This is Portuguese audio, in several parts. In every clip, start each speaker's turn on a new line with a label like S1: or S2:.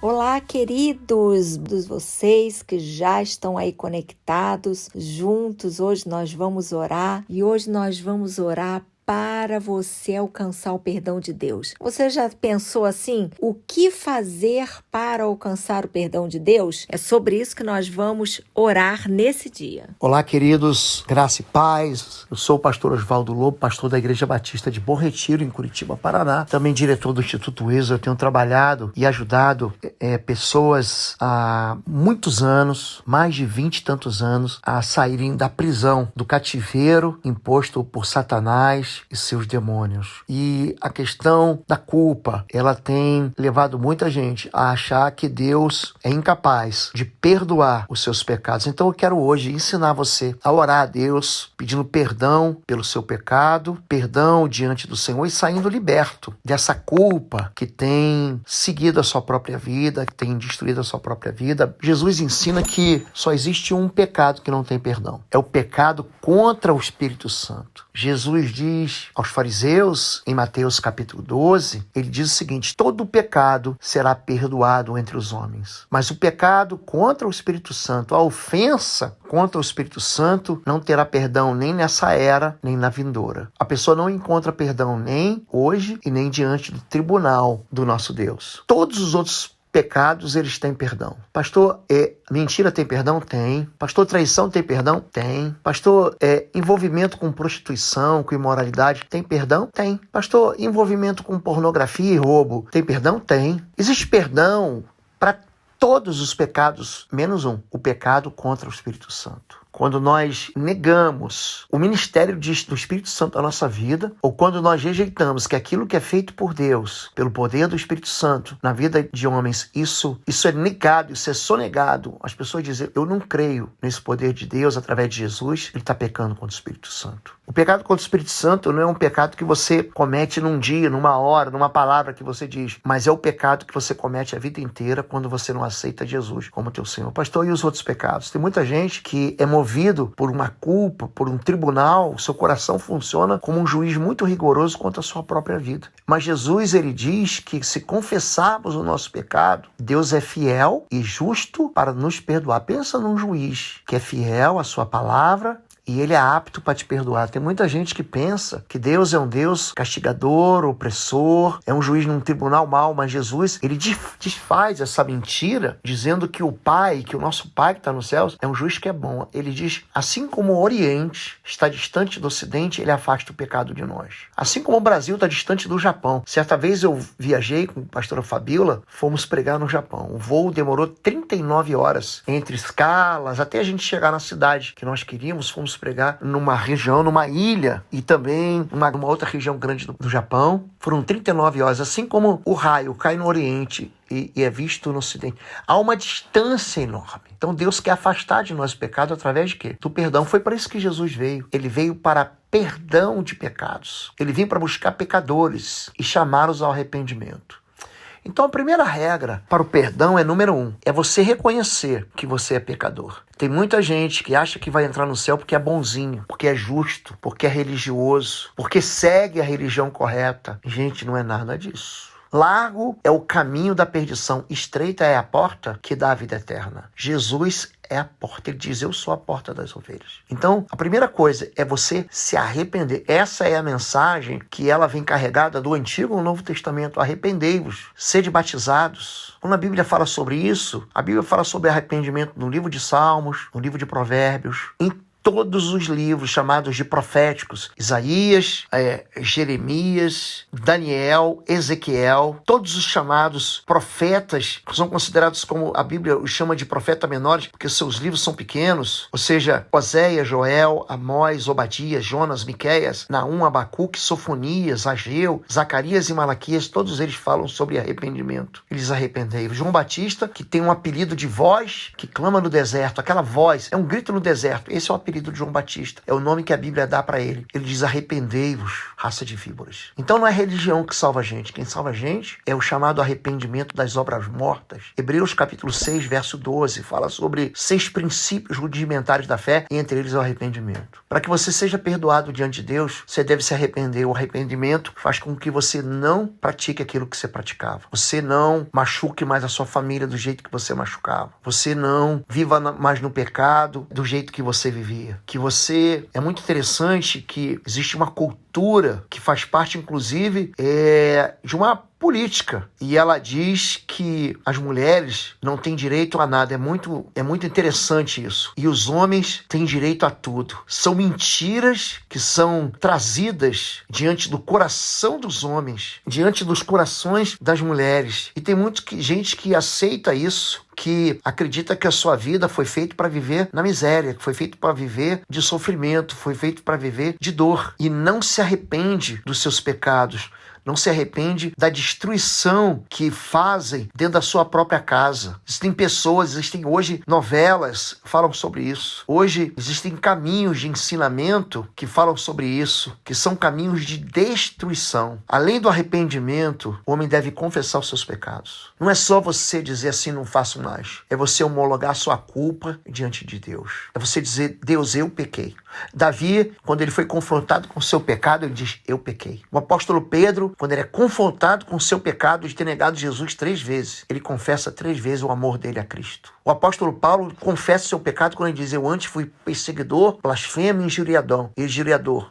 S1: Olá, queridos, vocês que já estão aí conectados, juntos. Hoje nós vamos orar e hoje nós vamos orar para você alcançar o perdão de Deus. Você já pensou assim? O que fazer para alcançar o perdão de Deus? É sobre isso que nós vamos orar nesse dia.
S2: Olá, queridos, graça e paz. Eu sou o pastor Oswaldo Lobo, pastor da Igreja Batista de Bom Retiro, em Curitiba, Paraná. Também diretor do Instituto ESO. Eu tenho trabalhado e ajudado pessoas há muitos anos, mais de 20 e tantos anos, a saírem da prisão, do cativeiro imposto por Satanás e seus demônios. E a questão da culpa, ela tem levado muita gente a achar que Deus é incapaz de perdoar os seus pecados. Então eu quero hoje ensinar você a orar a Deus, pedindo perdão pelo seu pecado, perdão diante do Senhor e saindo liberto dessa culpa que tem seguido a sua própria vida, que tem destruído a sua própria vida. Jesus ensina que só existe um pecado que não tem perdão. É o pecado contra o Espírito Santo. Jesus diz aos fariseus, em Mateus capítulo 12, ele diz o seguinte: todo pecado será perdoado entre os homens, mas o pecado contra o Espírito Santo, a ofensa contra o Espírito Santo, não terá perdão nem nessa era, nem na vindoura. A pessoa não encontra perdão nem hoje e nem diante do tribunal do nosso Deus. Todos os outros pecados, eles têm perdão. Pastor, mentira tem perdão? Tem. Pastor, traição tem perdão? Tem. Pastor, envolvimento com prostituição, com imoralidade, tem perdão? Tem. Pastor, envolvimento com pornografia e roubo, tem perdão? Tem. Existe perdão para todos os pecados, menos um, o pecado contra o Espírito Santo. Quando nós negamos o ministério do Espírito Santo na nossa vida, ou quando nós rejeitamos que aquilo que é feito por Deus, pelo poder do Espírito Santo na vida de homens, isso é negado, isso é sonegado. As pessoas dizem: eu não creio nesse poder de Deus através de Jesus, ele está pecando contra o Espírito Santo. O pecado contra o Espírito Santo não é um pecado que você comete num dia, numa hora, numa palavra que você diz, mas é o pecado que você comete a vida inteira quando você não aceita Jesus como teu Senhor. Pastor, e os outros pecados? Tem muita gente que é movido por uma culpa, por um tribunal, seu coração funciona como um juiz muito rigoroso contra a sua própria vida. Mas Jesus, ele diz que se confessarmos o nosso pecado, Deus é fiel e justo para nos perdoar. Pensa num juiz que é fiel à sua palavra e ele é apto para te perdoar. Tem muita gente que pensa que Deus é um Deus castigador, opressor, é um juiz num tribunal mau, mas Jesus, ele desfaz essa mentira, dizendo que o Pai, que o nosso Pai que está nos céus, é um juiz que é bom. Ele diz: assim como o Oriente está distante do Ocidente, ele afasta o pecado de nós. Assim como o Brasil está distante do Japão. Certa vez eu viajei com a pastora Fabíola, fomos pregar no Japão. O voo demorou 39 horas, entre escalas, até a gente chegar na cidade que nós queríamos. Fomos pregar numa região, numa ilha e também numa outra região grande do Japão. Foram 39 horas, assim como o raio cai no Oriente e é visto no Ocidente. Há uma distância enorme. Então Deus quer afastar de nós o pecado através de quê? Do perdão. Foi para isso que Jesus veio. Ele veio para perdão de pecados. Ele veio para buscar pecadores e chamá-los ao arrependimento. Então a primeira regra para o perdão é número 1, é você reconhecer que você é pecador. Tem muita gente que acha que vai entrar no céu porque é bonzinho, porque é justo, porque é religioso, porque segue a religião correta. Gente, não é nada disso. Largo é o caminho da perdição, estreita é a porta que dá a vida eterna. Jesus é a porta, ele diz: eu sou a porta das ovelhas. Então, a primeira coisa é você se arrepender. Essa é a mensagem que ela vem carregada do Antigo ao Novo Testamento. Arrependei-vos, sede batizados. Quando a Bíblia fala sobre isso, a Bíblia fala sobre arrependimento no livro de Salmos, no livro de Provérbios, em todos os livros chamados de proféticos, Isaías, Jeremias, Daniel, Ezequiel, todos os chamados profetas são considerados, como a Bíblia os chama de profeta menores, porque seus livros são pequenos, ou seja, Oséias, Joel, Amós, Obadias, Jonas, Miqueias, Naum, Abacuque, Sofonias, Ageu, Zacarias e Malaquias, todos eles falam sobre arrependimento. Eles arrependei. João Batista, que tem um apelido de voz que clama no deserto, aquela voz, é um grito no deserto, esse é o apelido apelido de João Batista. É o nome que a Bíblia dá para ele. Ele diz: arrependei-vos, raça de víboras. Então não é religião que salva a gente. Quem salva a gente é o chamado arrependimento das obras mortas. Hebreus capítulo 6, verso 12, fala sobre 6 princípios rudimentares da fé, e entre eles é o arrependimento. Para que você seja perdoado diante de Deus, você deve se arrepender. O arrependimento faz com que você não pratique aquilo que você praticava. Você não machuque mais a sua família do jeito que você machucava. Você não viva mais no pecado do jeito que você vivia. Que você... É muito interessante que existe uma cultura que faz parte, inclusive, de uma política. E ela diz que as mulheres não têm direito a nada. É muito interessante isso. E os homens têm direito a tudo. São mentiras que são trazidas diante do coração dos homens, diante dos corações das mulheres. E tem gente que aceita isso, que acredita que a sua vida foi feita para viver na miséria, que foi feita para viver de sofrimento, foi feita para viver de dor. E não se arrepende dos seus pecados, não se arrepende da destruição que fazem dentro da sua própria casa. Existem hoje novelas que falam sobre isso. Hoje existem caminhos de ensinamento que falam sobre isso, que são caminhos de destruição. Além do arrependimento, o homem deve confessar os seus pecados. Não é só você dizer assim, não faço mais. É você homologar a sua culpa diante de Deus. É você dizer: Deus, eu pequei. Davi, quando ele foi confrontado com o seu pecado, ele diz: eu pequei. O apóstolo Pedro, quando ele é confrontado com o seu pecado de ter negado Jesus 3 vezes, ele confessa 3 vezes o amor dele a Cristo. O apóstolo Paulo confessa o seu pecado quando ele diz: eu antes fui perseguidor, blasfemo e injuriador,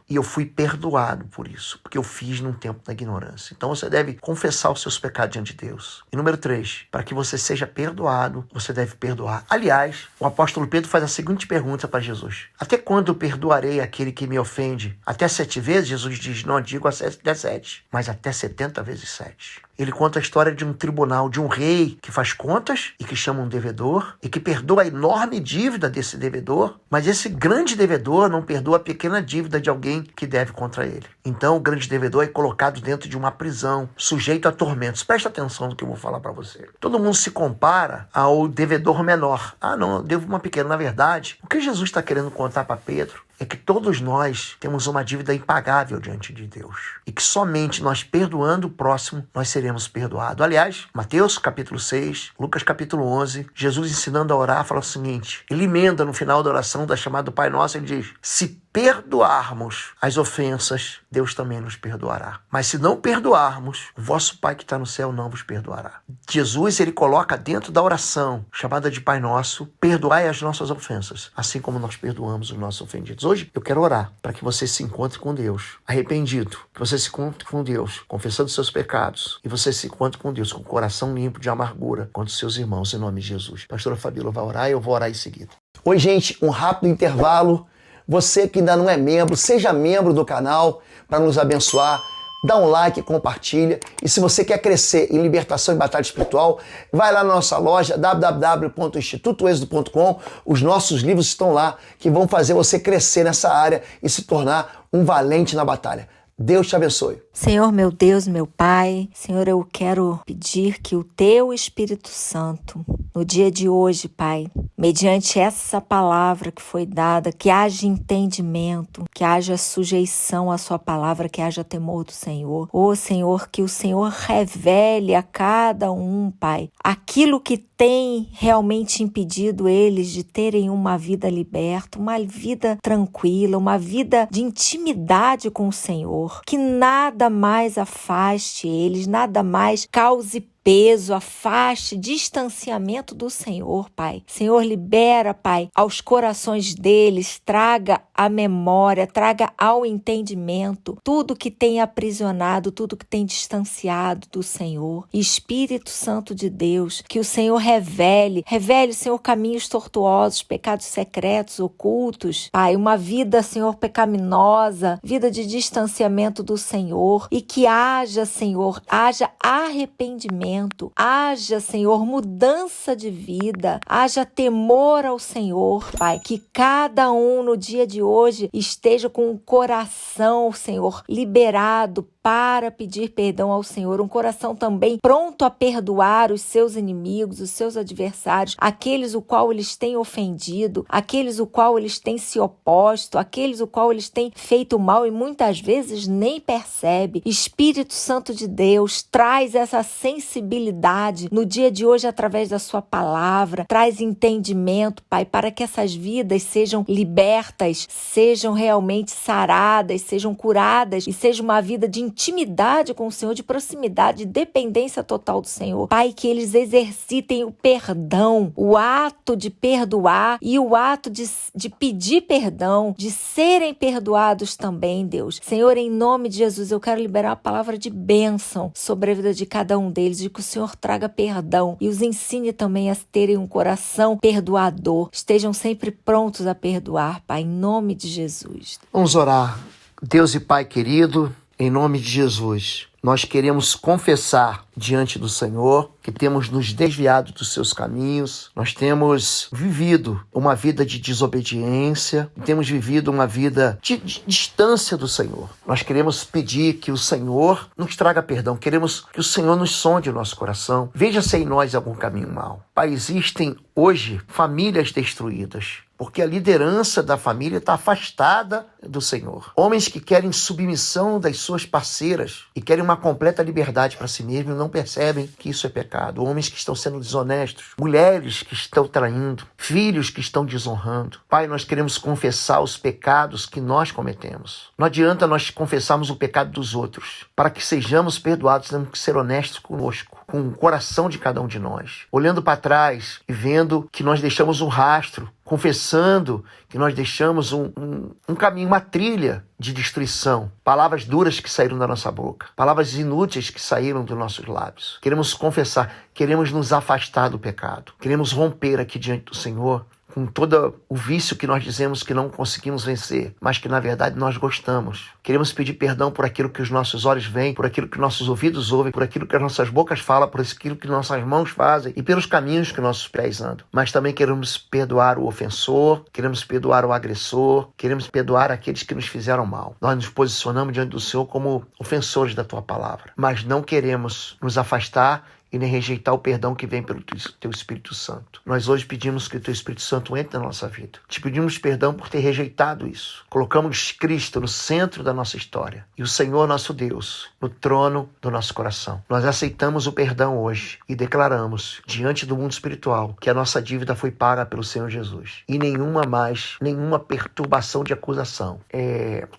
S2: e eu fui perdoado por isso, porque eu fiz num tempo da ignorância. Então você deve confessar os seus pecados diante de Deus. E número 3, para que você seja perdoado, você deve perdoar. Aliás, o apóstolo Pedro faz a seguinte pergunta para Jesus: até quando perdoarei aquele que me ofende? Até 7 vezes? Jesus diz: não digo até 7, mas até 70 vezes 7. Ele conta a história de um tribunal, de um rei que faz contas e que chama um devedor e que perdoa a enorme dívida desse devedor, mas esse grande devedor não perdoa a pequena dívida de alguém que deve contra ele. Então o grande devedor é colocado dentro de uma prisão, sujeito a tormentos. Presta atenção no que eu vou falar para você. Todo mundo se compara ao devedor menor. Ah, não, eu devo uma pequena. Na verdade, o que Jesus está querendo contar para Pedro é que todos nós temos uma dívida impagável diante de Deus. E que somente nós perdoando o próximo, nós seremos perdoados. Aliás, Mateus capítulo 6, Lucas capítulo 11, Jesus ensinando a orar, fala o seguinte: ele emenda no final da oração da chamada do Pai Nosso, ele diz: se perdoarmos as ofensas, Deus também nos perdoará. Mas se não perdoarmos, o vosso Pai que está no céu não vos perdoará. Jesus, ele coloca dentro da oração, chamada de Pai Nosso: perdoai as nossas ofensas, assim como nós perdoamos os nossos ofendidos. Hoje eu quero orar para que você se encontre com Deus arrependido, que você se encontre com Deus confessando seus pecados, e você se encontre com Deus com o coração limpo de amargura contra os seus irmãos, em nome de Jesus. Pastora Fabíola vai orar e eu vou orar em seguida.
S3: Oi, gente, um rápido intervalo. Você que ainda não é membro, seja membro do canal para nos abençoar. Dá um like, compartilha. E se você quer crescer em libertação e batalha espiritual, vai lá na nossa loja www.institutoexodo.com. Os nossos livros estão lá que vão fazer você crescer nessa área e se tornar um valente na batalha. Deus te abençoe.
S1: Senhor, meu Deus, meu Pai, Senhor, eu quero pedir que o Teu Espírito Santo, no dia de hoje, Pai, mediante essa palavra que foi dada, que haja entendimento, que haja sujeição à Sua palavra, que haja temor do Senhor. Ô Senhor, que o Senhor revele a cada um, Pai, aquilo que tem realmente impedido eles de terem uma vida liberta, uma vida tranquila, uma vida de intimidade com o Senhor. Que nada mais afaste eles, nada mais cause peso, afaste, distanciamento do Senhor, Pai. Senhor, libera, Pai, aos corações deles, traga a memória, traga ao entendimento tudo que tem aprisionado, tudo que tem distanciado do Senhor. Espírito Santo de Deus, que o Senhor revele, Senhor, caminhos tortuosos, pecados secretos, ocultos, Pai, uma vida, Senhor, pecaminosa, vida de distanciamento do Senhor, e que haja, Senhor, haja arrependimento, haja, Senhor, mudança de vida, haja temor ao Senhor, Pai, que cada um no dia de hoje esteja com o coração, Senhor, liberado, para pedir perdão ao Senhor, um coração também pronto a perdoar os seus inimigos, os seus adversários, aqueles o qual eles têm ofendido, aqueles o qual eles têm se oposto, aqueles o qual eles têm feito mal e muitas vezes nem percebe. Espírito Santo de Deus, traz essa sensibilidade no dia de hoje através da sua palavra, traz entendimento, Pai, para que essas vidas sejam libertas, sejam realmente saradas, sejam curadas e seja uma vida de intimidade com o Senhor, de proximidade, de dependência total do Senhor. Pai, que eles exercitem o perdão, o ato de perdoar e o ato de pedir perdão, de serem perdoados também, Deus. Senhor, em nome de Jesus, eu quero liberar a palavra de bênção sobre a vida de cada um deles, de que o Senhor traga perdão e os ensine também a terem um coração perdoador. Estejam sempre prontos a perdoar, Pai, em nome de Jesus.
S2: Vamos orar. Deus e Pai querido, em nome de Jesus, nós queremos confessar diante do Senhor que temos nos desviado dos seus caminhos, nós temos vivido uma vida de desobediência, temos vivido uma vida de distância do Senhor. Nós queremos pedir que o Senhor nos traga perdão, queremos que o Senhor nos sonde o nosso coração, veja se em nós algum caminho mau. Pai, existem hoje famílias destruídas, porque a liderança da família está afastada do Senhor. Homens que querem submissão das suas parceiras e querem uma completa liberdade para si mesmos e não percebem que isso é pecado. Homens que estão sendo desonestos, mulheres que estão traindo, filhos que estão desonrando. Pai, nós queremos confessar os pecados que nós cometemos. Não adianta nós confessarmos o pecado dos outros. Para que sejamos perdoados, temos que ser honestos conosco, com o coração de cada um de nós. Olhando para trás e vendo que nós deixamos um rastro, confessando que nós deixamos um caminho, uma trilha de destruição. Palavras duras que saíram da nossa boca. Palavras inúteis que saíram dos nossos lábios. Queremos confessar, queremos nos afastar do pecado. Queremos romper aqui diante do Senhor com todo o vício que nós dizemos que não conseguimos vencer, mas que na verdade nós gostamos. Queremos pedir perdão por aquilo que os nossos olhos veem, por aquilo que nossos ouvidos ouvem, por aquilo que as nossas bocas falam, por aquilo que nossas mãos fazem e pelos caminhos que nossos pés andam. Mas também queremos perdoar o ofensor, queremos perdoar o agressor, queremos perdoar aqueles que nos fizeram mal. Nós nos posicionamos diante do Senhor como ofensores da Tua palavra, mas não queremos nos afastar e nem rejeitar o perdão que vem pelo Teu Espírito Santo. Nós hoje pedimos que o Teu Espírito Santo entre na nossa vida. Te pedimos perdão por ter rejeitado isso. Colocamos Cristo no centro da nossa história e o Senhor, nosso Deus, no trono do nosso coração. Nós aceitamos o perdão hoje e declaramos diante do mundo espiritual que a nossa dívida foi paga pelo Senhor Jesus. E nenhuma perturbação de acusação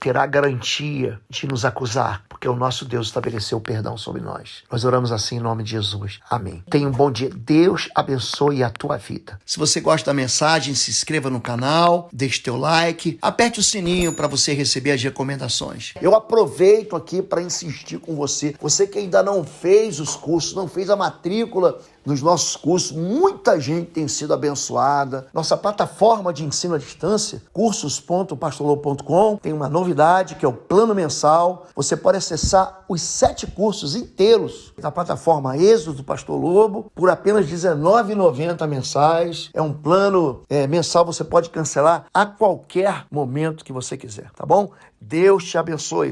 S2: terá garantia de nos acusar, porque o nosso Deus estabeleceu o perdão sobre nós. Nós oramos assim em nome de Jesus. Amém. Tenha um bom dia. Deus abençoe a tua vida. Se você gosta da mensagem, se inscreva no canal, deixe teu like, aperte o sininho para você receber as recomendações. Eu aproveito aqui para insistir com você. Você que ainda não fez os cursos, não fez a matrícula nos nossos cursos, muita gente tem sido abençoada. Nossa plataforma de ensino à distância, cursos.pastorlobo.com, tem uma novidade que é o plano mensal. Você pode acessar os 7 cursos inteiros da plataforma Êxodo do Pastor Lobo por apenas R$19,90 mensais. É um plano mensal, você pode cancelar a qualquer momento que você quiser, tá bom? Deus te abençoe.